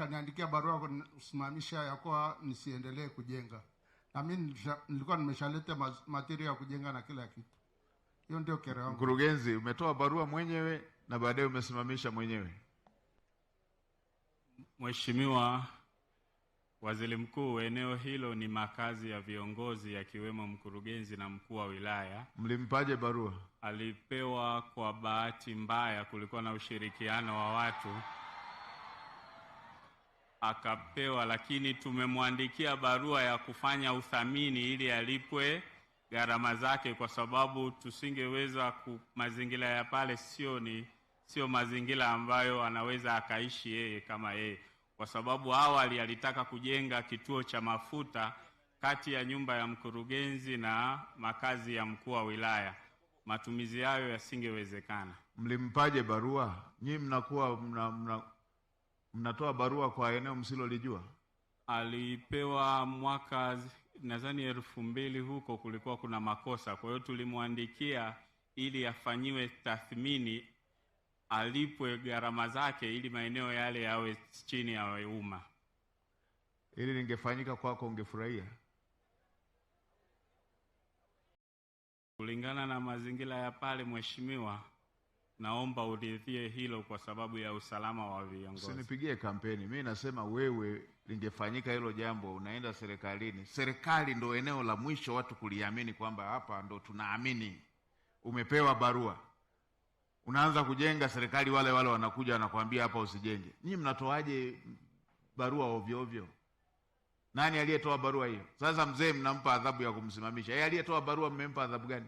Kaniandikia barua kusimamisha ya kuwa nisiendelee kujenga, na mimi nilikuwa nimeshaleta material ya kujenga na kila kitu. Hiyo ndio kero yangu. Mkurugenzi, umetoa barua mwenyewe na baadaye umesimamisha mwenyewe. Mheshimiwa Waziri Mkuu, eneo hilo ni makazi ya viongozi akiwemo mkurugenzi na mkuu wa wilaya. Mlimpaje barua? Alipewa kwa bahati mbaya, kulikuwa na ushirikiano wa watu akapewa, lakini tumemwandikia barua ya kufanya uthamini ili alipwe gharama zake, kwa sababu tusingeweza mazingira ya pale sio mazingira ambayo anaweza akaishi yeye kama yeye, kwa sababu awali alitaka kujenga kituo cha mafuta kati ya nyumba ya mkurugenzi na makazi ya mkuu wa wilaya. Matumizi hayo yasingewezekana. Mlimpaje barua? Nyinyi mnakuwa mnatoa barua kwa eneo msilolijua? Alipewa mwaka nadhani 2000 huko, kulikuwa kuna makosa, kwa hiyo tulimwandikia ili afanyiwe tathmini, alipwe gharama zake ili maeneo yale yawe chini ya umma. Ili lingefanyika kwako ungefurahia? Kulingana na mazingira ya pale, Mheshimiwa, naomba uridhie hilo kwa sababu ya usalama wa viongozi. Usinipigie kampeni. Mimi nasema wewe, lingefanyika hilo jambo, unaenda serikalini. Serikali ndo eneo la mwisho watu kuliamini kwamba hapa ndo tunaamini. Umepewa barua, unaanza kujenga, serikali wale wanakuja wanakuambia hapa usijenge. Nyinyi mnatoaje barua ovyo ovyo? Nani aliyetoa barua hiyo? Sasa mzee mnampa adhabu ya kumsimamisha. Yeye aliyetoa barua mmempa adhabu gani?